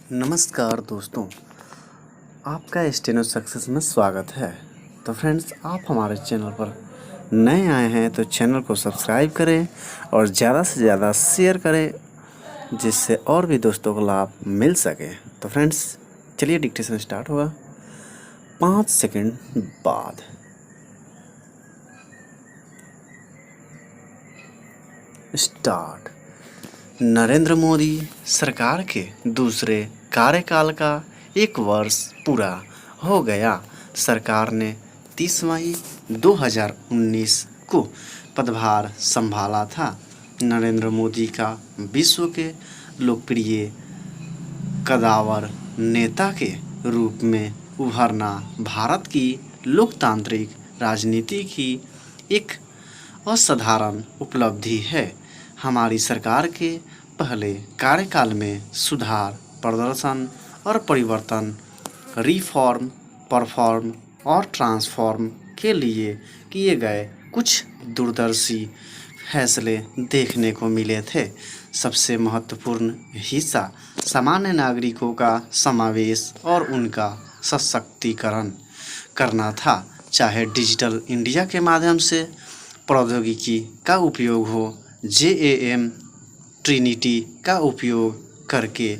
नमस्कार दोस्तों, आपका स्टेनो सक्सेस में स्वागत है। तो फ्रेंड्स, आप हमारे चैनल पर नए आए हैं तो चैनल को सब्सक्राइब करें और ज़्यादा से ज़्यादा शेयर करें, जिससे और भी दोस्तों को लाभ मिल सके। तो फ्रेंड्स, चलिए डिक्टेशन स्टार्ट होगा 5 सेकंड बाद। स्टार्ट। नरेंद्र मोदी सरकार के दूसरे कार्यकाल का 1 वर्ष पूरा हो गया। सरकार ने 30 मई 2019 को पदभार संभाला था। नरेंद्र मोदी का विश्व के लोकप्रिय कदावर नेता के रूप में उभरना भारत की लोकतांत्रिक राजनीति की एक असाधारण उपलब्धि है। हमारी सरकार के पहले कार्यकाल में सुधार, प्रदर्शन और परिवर्तन, रिफॉर्म, परफॉर्म और ट्रांसफॉर्म के लिए किए गए कुछ दूरदर्शी फैसले देखने को मिले थे। सबसे महत्वपूर्ण हिस्सा सामान्य नागरिकों का समावेश और उनका सशक्तिकरण करना था, चाहे डिजिटल इंडिया के माध्यम से प्रौद्योगिकी का उपयोग हो, JAM ट्रिनिटी का उपयोग करके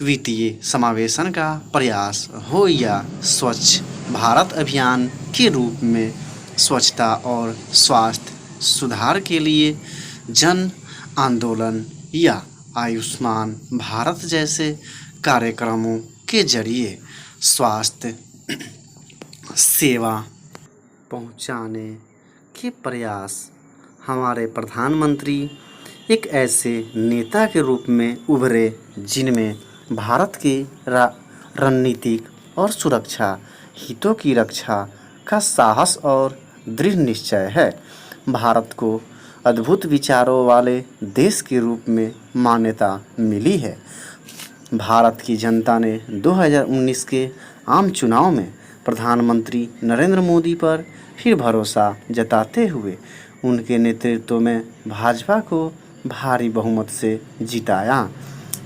वित्तीय समावेशन का प्रयास हो, या स्वच्छ भारत अभियान के रूप में स्वच्छता और स्वास्थ्य सुधार के लिए जन आंदोलन, या आयुष्मान भारत जैसे कार्यक्रमों के जरिए स्वास्थ्य सेवा पहुंचाने के प्रयास। हमारे प्रधानमंत्री एक ऐसे नेता के रूप में उभरे जिनमें भारत की रणनीतिक और सुरक्षा हितों की रक्षा का साहस और दृढ़ निश्चय है। भारत को अद्भुत विचारों वाले देश के रूप में मान्यता मिली है। भारत की जनता ने 2019 के आम चुनाव में प्रधानमंत्री नरेंद्र मोदी पर फिर भरोसा जताते हुए उनके नेतृत्व में भाजपा को भारी बहुमत से जिताया।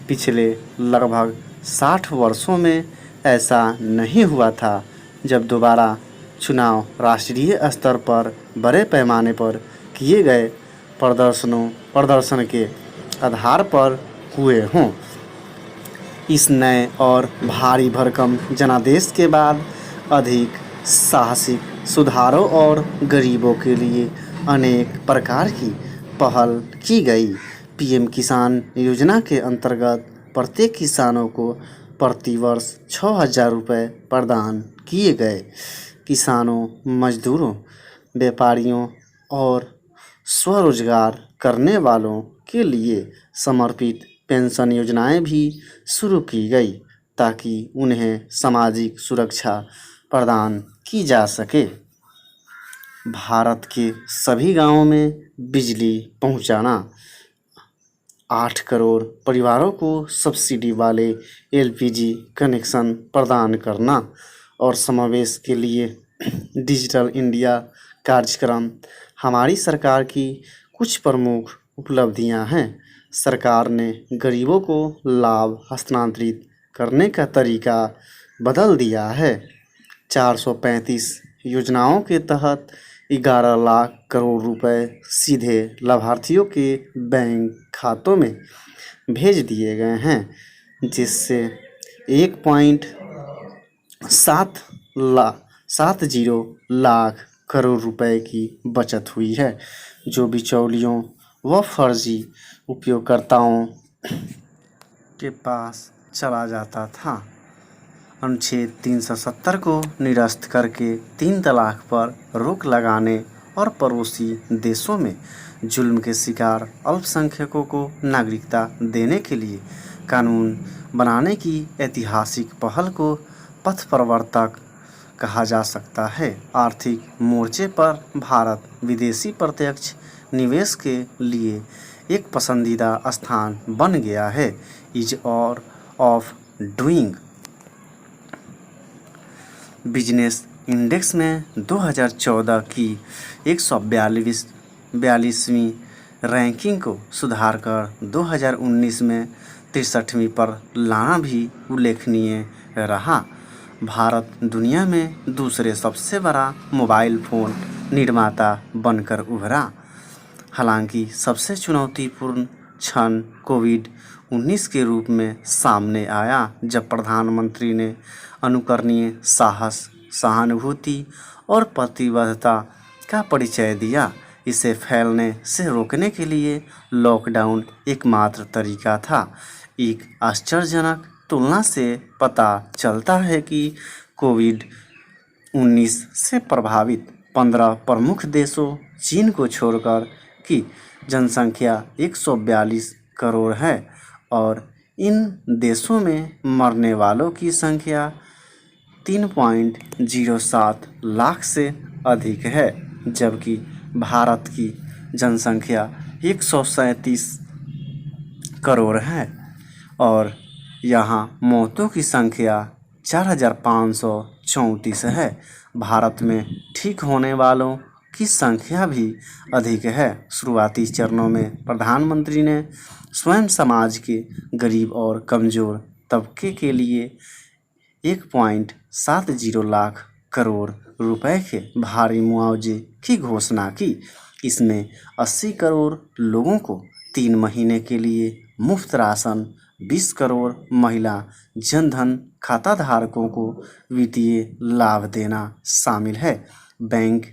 पिछले लगभग 60 वर्षों में ऐसा नहीं हुआ था जब दोबारा चुनाव राष्ट्रीय स्तर पर बड़े पैमाने पर किए गए प्रदर्शन के आधार पर हुए हों। इस नए और भारी भरकम जनादेश के बाद अधिक साहसिक सुधारों और गरीबों के लिए अनेक प्रकार की पहल की गई। PM किसान योजना के अंतर्गत प्रत्येक किसानों को प्रतिवर्ष 6,000 रुपये प्रदान किए गए। किसानों, मजदूरों, व्यापारियों और स्वरोजगार करने वालों के लिए समर्पित पेंशन योजनाएं भी शुरू की गई, ताकि उन्हें सामाजिक सुरक्षा प्रदान की जा सके। भारत के सभी गांवों में बिजली पहुंचाना, 8 करोड़ परिवारों को सब्सिडी वाले LPG कनेक्शन प्रदान करना और समावेश के लिए डिजिटल इंडिया कार्यक्रम हमारी सरकार की कुछ प्रमुख उपलब्धियां हैं। सरकार ने गरीबों को लाभ हस्तांतरित करने का तरीका बदल दिया है। 435 योजनाओं के तहत 11 लाख करोड़ रुपए सीधे लाभार्थियों के बैंक खातों में भेज दिए गए हैं, जिससे 1.70 लाख करोड़ रुपए की बचत हुई है, जो बिचौलियों व फर्जी उपयोगकर्ताओं के पास चला जाता था। अनुच्छेद 370 को निरस्त करके 3 तलाक पर रोक लगाने और पड़ोसी देशों में जुल्म के शिकार अल्पसंख्यकों को नागरिकता देने के लिए कानून बनाने की ऐतिहासिक पहल को पथ प्रवर्तक कहा जा सकता है। आर्थिक मोर्चे पर भारत विदेशी प्रत्यक्ष निवेश के लिए एक पसंदीदा स्थान बन गया है। Ease of doing business index में 2014 की 142वीं रैंकिंग को सुधार कर 2019 में 63वीं पर लाना भी उल्लेखनीय रहा। भारत दुनिया में दूसरे सबसे बड़ा मोबाइल फ़ोन निर्माता बनकर उभरा। हालांकि सबसे चुनौतीपूर्ण क्षण कोविड-19 के रूप में सामने आया, जब प्रधानमंत्री ने अनुकरणीय साहस, सहानुभूति और प्रतिबद्धता का परिचय दिया। इसे फैलने से रोकने के लिए लॉकडाउन एकमात्र तरीका था। एक आश्चर्यजनक तुलना से पता चलता है कि कोविड-19 से प्रभावित 15 प्रमुख देशों, चीन को छोड़कर, की जनसंख्या 142 करोड़ है और इन देशों में मरने वालों की संख्या 3.07 लाख से अधिक है, जबकि भारत की जनसंख्या 137 करोड़ है और यहाँ मौतों की संख्या 4,534 है। भारत में ठीक होने वालों की संख्या भी अधिक है। शुरुआती चरणों में प्रधानमंत्री ने स्वयं समाज के गरीब और कमज़ोर तबके के लिए 1.70 लाख करोड़ रुपए के भारी मुआवजे की घोषणा की। इसमें 80 करोड़ लोगों को 3 महीने के लिए मुफ्त राशन, 20 करोड़ महिला जनधन खाता धारकों को वित्तीय लाभ देना शामिल है। बैंक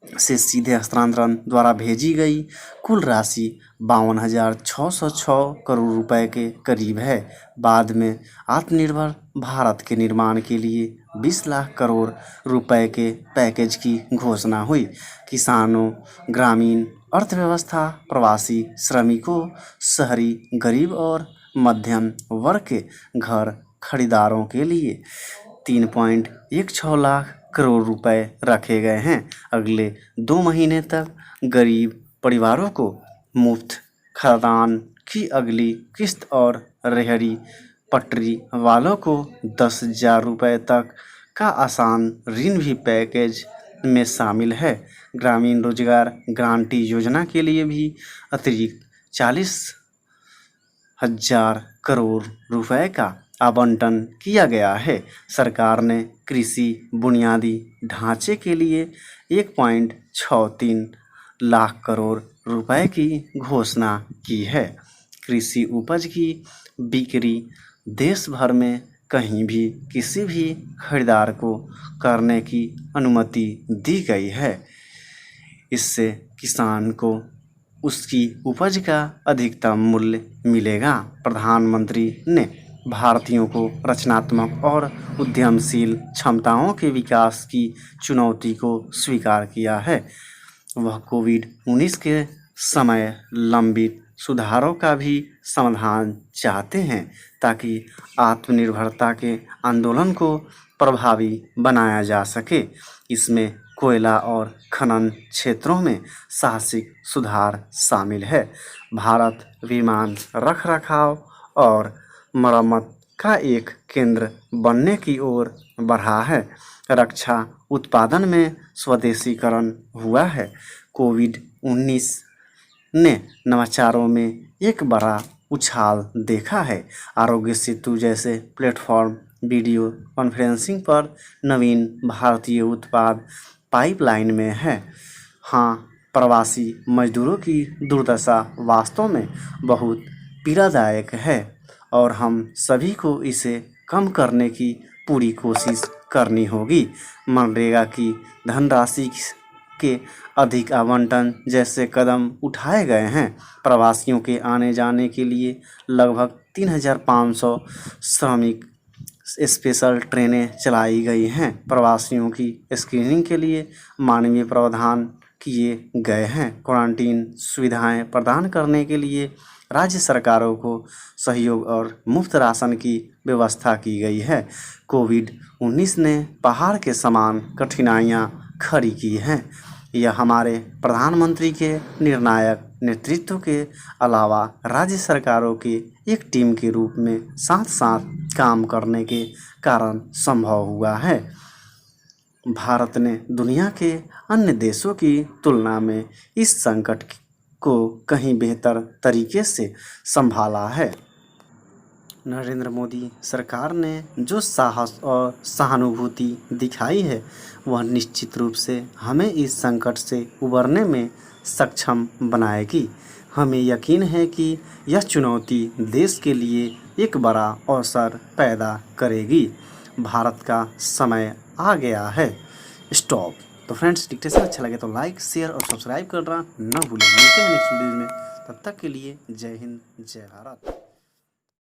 से सीधे हस्तांतरण द्वारा भेजी गई कुल राशि 52,606 करोड़ रुपए के करीब है। बाद में आत्मनिर्भर भारत के निर्माण के लिए 20 लाख करोड़ रुपए के पैकेज की घोषणा हुई। किसानों, ग्रामीण अर्थव्यवस्था, प्रवासी श्रमिकों, शहरी गरीब और मध्यम वर्ग के घर खरीदारों के लिए 3.16 लाख करोड़ रुपए रखे गए हैं। अगले 2 महीने तक गरीब परिवारों को मुफ्त खाद्यान्न की अगली किस्त और रेहड़ी पटरी वालों को 10,000 रुपये तक का आसान ऋण भी पैकेज में शामिल है। ग्रामीण रोजगार गारंटी योजना के लिए भी अतिरिक्त 40,000 करोड़ रुपए का आवंटन किया गया है। सरकार ने कृषि बुनियादी ढांचे के लिए 1.63 लाख करोड़ रुपए की घोषणा की है। कृषि उपज की बिक्री देश भर में कहीं भी किसी भी खरीदार को करने की अनुमति दी गई है। इससे किसान को उसकी उपज का अधिकतम मूल्य मिलेगा। प्रधानमंत्री ने भारतीयों को रचनात्मक और उद्यमशील क्षमताओं के विकास की चुनौती को स्वीकार किया है। वह कोविड-19 के समय लंबित सुधारों का भी समाधान चाहते हैं, ताकि आत्मनिर्भरता के आंदोलन को प्रभावी बनाया जा सके। इसमें कोयला और खनन क्षेत्रों में साहसिक सुधार शामिल है। भारत विमान रखरखाव और मरम्मत का एक केंद्र बनने की ओर बढ़ा है। रक्षा उत्पादन में स्वदेशीकरण हुआ है। कोविड-19 ने नवाचारों में एक बड़ा उछाल देखा है। आरोग्य सेतु जैसे प्लेटफॉर्म वीडियो कॉन्फ्रेंसिंग पर नवीन भारतीय उत्पाद पाइपलाइन में है। हाँ, प्रवासी मजदूरों की दुर्दशा वास्तव में बहुत पीड़ादायक है और हम सभी को इसे कम करने की पूरी कोशिश करनी होगी। मनरेगा की धनराशि के अधिक आवंटन जैसे कदम उठाए गए हैं। प्रवासियों के आने जाने के लिए लगभग 3,500 श्रमिक स्पेशल ट्रेनें चलाई गई हैं। प्रवासियों की स्क्रीनिंग के लिए मानवीय प्रावधान किए गए हैं। क्वारंटीन सुविधाएं प्रदान करने के लिए राज्य सरकारों को सहयोग और मुफ्त राशन की व्यवस्था की गई है। कोविड-19 ने पहाड़ के समान कठिनाइयां खड़ी की हैं। यह हमारे प्रधानमंत्री के निर्णायक नेतृत्व के अलावा राज्य सरकारों की एक टीम के रूप में साथ साथ काम करने के कारण संभव हुआ है। भारत ने दुनिया के अन्य देशों की तुलना में इस संकट को कहीं बेहतर तरीके से संभाला है। नरेंद्र मोदी सरकार ने जो साहस और सहानुभूति दिखाई है वह निश्चित रूप से हमें इस संकट से उबरने में सक्षम बनाएगी। हमें यकीन है कि यह चुनौती देश के लिए एक बड़ा अवसर पैदा करेगी। भारत का समय आ गया है। स्टॉप। तो फ्रेंड्स, डिक्टेशन अच्छा लगे तो लाइक, शेयर और सब्सक्राइब करना न भूलें। मिलते हैं नेक्स्ट वीडियो में, तब तक के लिए जय हिंद, जय भारत।